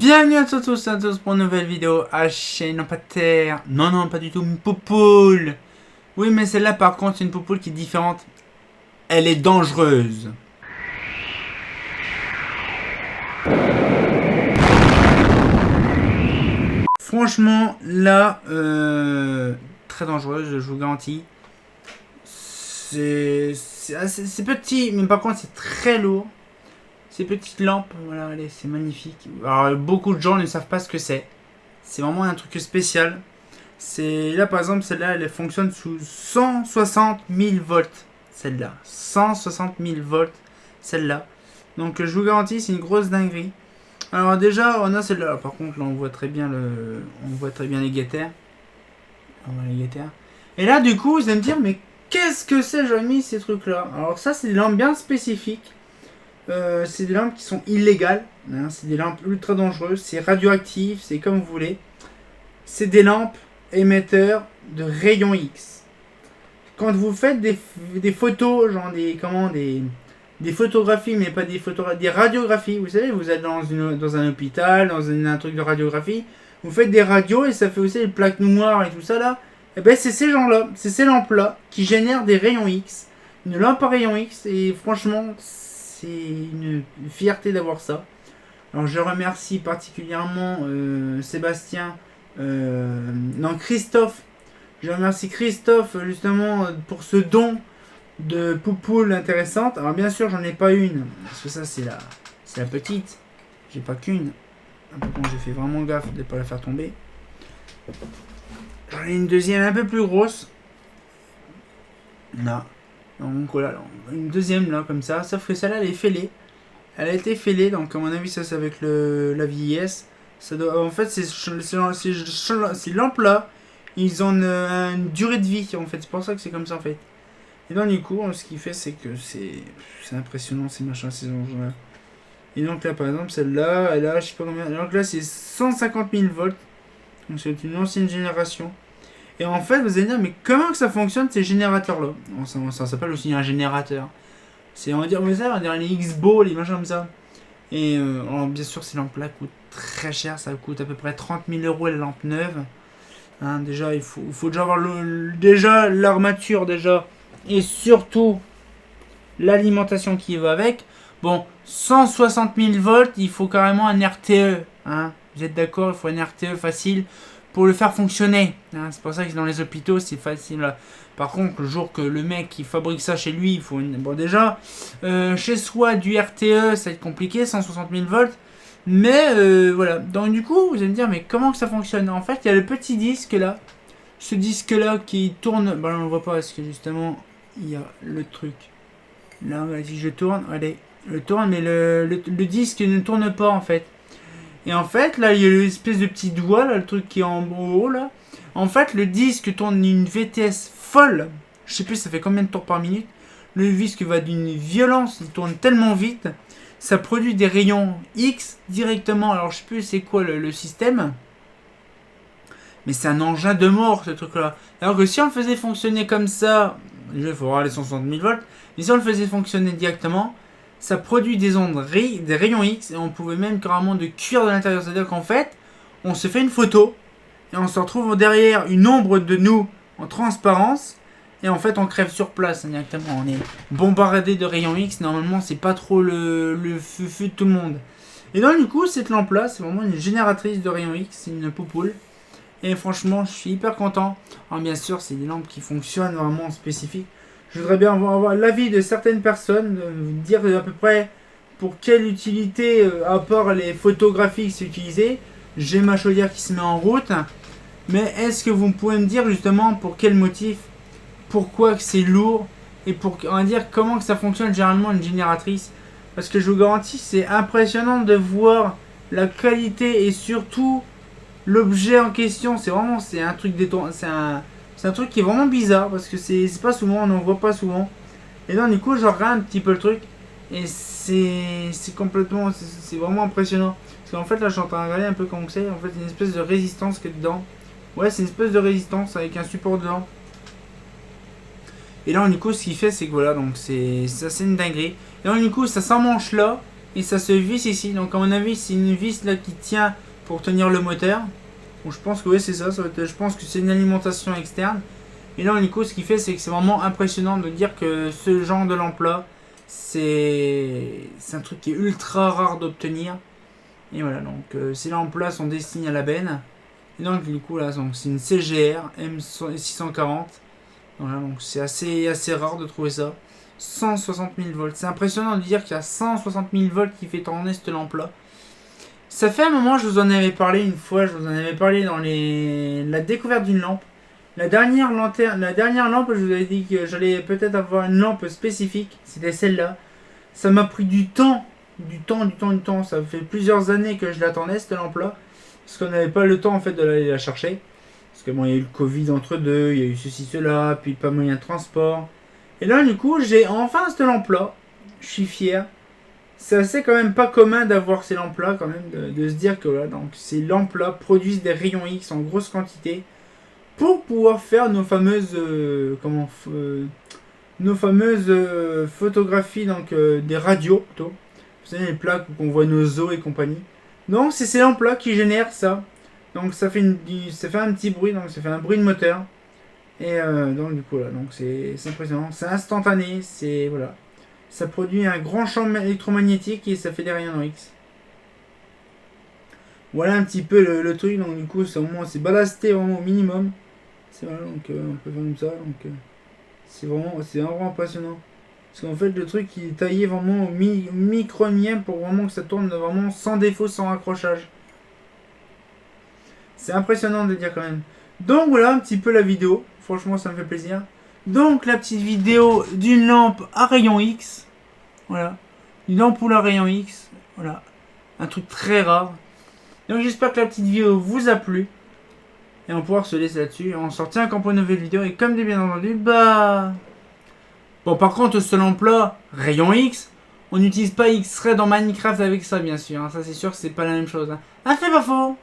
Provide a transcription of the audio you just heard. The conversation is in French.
Bienvenue à tous pour une nouvelle vidéo hachée, non pas terre, non pas du tout, une poupoule. Oui mais celle-là par contre c'est une poupoule qui est différente, elle est dangereuse. Franchement là, très dangereuse, je vous garantis. C'est petit mais par contre c'est très lourd. Ces petites lampes, voilà, allez, c'est magnifique. Alors, beaucoup de gens ne savent pas ce que c'est. C'est vraiment un truc spécial. C'est là, par exemple, celle-là, elle fonctionne sous 160 000 volts. Celle-là, 160 000 volts, celle-là. Donc, je vous garantis, c'est une grosse dinguerie. Alors déjà, on a celle-là. Par contre, là, on voit très bien les guetteurs. On voit les guetteurs. Et là, du coup, vous allez me dire, mais qu'est-ce que c'est, Jérémy, ces trucs-là? Alors ça, c'est des lampes bien spécifiques. C'est des lampes qui sont illégales, hein, c'est des lampes ultra dangereuses, c'est radioactif, c'est comme vous voulez. C'est des lampes émetteurs de rayons X. Quand vous faites des photos, genre des photographies, mais pas des photographies, des radiographies, vous savez, vous êtes dans un hôpital, un truc de radiographie, vous faites des radios et ça fait aussi des plaques noires et tout ça là. Et ben c'est ces gens-là, c'est ces lampes-là qui génèrent des rayons X, une lampe à rayons X, et franchement, c'est une fierté d'avoir ça. Alors je remercie particulièrement Sébastien, non Christophe. Je remercie Christophe justement pour ce don de poupoule intéressante. Alors bien sûr j'en ai pas une, parce que ça c'est la petite. J'ai pas qu'une. Par contre j'ai fait vraiment gaffe de ne pas la faire tomber. J'en ai une deuxième un peu plus grosse. Là. Donc voilà, une deuxième là comme ça, sauf que celle-là elle est fêlée. Elle a été fêlée, donc à mon avis ça c'est avec la vieillesse. Ça doit, en fait ces lampes là, ils ont une durée de vie en fait, c'est pour ça que c'est comme ça en fait. Et donc du coup, ce qu'il fait c'est que c'est impressionnant ces machins, ces engins là. Et donc là par exemple celle-là, elle a je sais pas combien, donc là c'est 150 000 volts, donc c'est une ancienne génération. Et en fait, vous allez dire, mais comment que ça fonctionne ces générateurs-là? Ça s'appelle aussi un générateur. On va dire les X-Bow, les machins comme ça. Et alors, bien sûr, ces lampes-là coûtent très cher. Ça coûte à peu près 30 000 € la lampe neuve. Hein, déjà, il faut déjà avoir l'armature déjà. Et surtout, l'alimentation qui va avec. Bon, 160 000 volts, il faut carrément un RTE. Hein, vous êtes d'accord? Il faut un RTE facile pour le faire fonctionner. Hein, c'est pour ça que dans les hôpitaux c'est facile. Là. Par contre, le jour que le mec qui fabrique ça chez lui, il faut bon déjà chez soi du RTE, ça va être compliqué, 160 000 volts. Mais voilà. Donc du coup, vous allez me dire, mais comment que ça fonctionne? En fait, il y a le petit disque là, ce disque là qui tourne. Bon, on le voit pas parce que justement il y a le truc. Là, si je tourne, allez, je tourne, mais le disque ne tourne pas en fait. Et en fait, là, il y a l'espèce de petit doigt, là, le truc qui est en haut, là. En fait, le disque tourne d'une vitesse folle. Je sais plus, ça fait combien de tours par minute. Le disque va d'une violence, il tourne tellement vite. Ça produit des rayons X directement. Alors, je sais plus c'est quoi le système. Mais c'est un engin de mort, ce truc-là. Alors que si on le faisait fonctionner comme ça, il faut avoir les 160 000 volts. Mais si on le faisait fonctionner directement, ça produit des ondes, des rayons X, et on pouvait même carrément de cuire de l'intérieur. C'est-à-dire qu'en fait, on se fait une photo, et on se retrouve derrière une ombre de nous en transparence, et en fait on crève sur place directement. On est bombardé de rayons X, normalement c'est pas trop le feu de tout le monde. Et donc du coup, cette lampe-là, c'est vraiment une génératrice de rayons X, c'est une poupoule. Et franchement, je suis hyper content. Alors bien sûr, c'est des lampes qui fonctionnent vraiment spécifiques. Je voudrais bien avoir l'avis de certaines personnes, dire à peu près pour quelle utilité, à part les photographies, c'est utilisé. J'ai ma chaudière qui se met en route. Mais est-ce que vous pouvez me dire justement pour quel motif, pourquoi que c'est lourd, et pour, on va dire, comment que ça fonctionne généralement une génératrice? Parce que je vous garantis, c'est impressionnant de voir la qualité et surtout l'objet en question. C'est un truc détourné, c'est un truc qui est vraiment bizarre parce que c'est pas souvent, on n'en voit pas souvent. Et donc du coup, je regarde un petit peu le truc et c'est complètement, c'est vraiment impressionnant. Parce qu'en fait là, je suis en train de regarder un peu comment c'est. En fait, une espèce de résistance qui est dedans. Ouais, c'est une espèce de résistance avec un support dedans. Et là, du coup, ce qu'il fait, c'est que voilà, donc c'est une dinguerie. Et donc du coup, ça s'emmanche là et ça se visse ici. Donc à mon avis c'est une vis là qui tient pour tenir le moteur. Bon, je pense que ouais c'est ça, je pense que c'est une alimentation externe. Et là du coup ce qu'il fait c'est que c'est vraiment impressionnant de dire que ce genre de lampe là c'est un truc qui est ultra rare d'obtenir. Et voilà, donc ces lampes là sont destinées à la benne. Et donc du coup là c'est une CGR M640. Voilà, donc c'est assez rare de trouver ça. 160 000 volts. C'est impressionnant de dire qu'il y a 160 000 volts qui fait tourner cette lampe là. Ça fait un moment, je vous en avais parlé une fois, je vous en avais parlé dans la découverte d'une lampe. La dernière lampe, je vous avais dit que j'allais peut-être avoir une lampe spécifique. C'était celle-là. Ça m'a pris du temps. Ça fait plusieurs années que je l'attendais cette lampe-là. Parce qu'on n'avait pas le temps en fait d'aller la chercher. Parce que bon, il y a eu le Covid entre deux, il y a eu ceci, cela, puis pas moyen de transport. Et là, du coup, j'ai enfin cette lampe-là. Je suis fier. C'est assez quand même pas commun d'avoir ces lampes-là, quand même, de se dire que voilà, donc ces lampes-là produisent des rayons X en grosse quantité pour pouvoir faire nos fameuses, photographies, donc des radios plutôt. Vous savez, les plaques où on voit nos os et compagnie. Donc, c'est ces lampes-là qui génèrent ça. Donc, ça fait un petit bruit, donc ça fait un bruit de moteur. Et donc, du coup, là, donc c'est impressionnant. C'est instantané, c'est voilà. Ça produit un grand champ électromagnétique et ça fait des rayons X. Voilà un petit peu le truc. Donc du coup, c'est au moins c'est balasté vraiment au minimum. C'est voilà, donc on peut faire comme ça. Donc c'est vraiment passionnant. Parce qu'en fait, le truc il est taillé vraiment au micronien pour vraiment que ça tourne vraiment sans défaut, sans accrochage. C'est impressionnant de dire quand même. Donc voilà un petit peu la vidéo. Franchement, ça me fait plaisir. Donc la petite vidéo d'une lampe à rayon X. Voilà. Une ampoule à rayon X. Voilà. Un truc très rare. Donc j'espère que la petite vidéo vous a plu. Et on va pouvoir se laisser là-dessus. On se retient encore pour une nouvelle vidéo. Et comme bien entendu, bah... Bon, par contre, ce lampe-là, rayon X, on n'utilise pas X-Ray dans Minecraft avec ça, bien sûr. Hein. Ça, c'est sûr que c'est pas la même chose. Hein. Ah, c'est pas faux!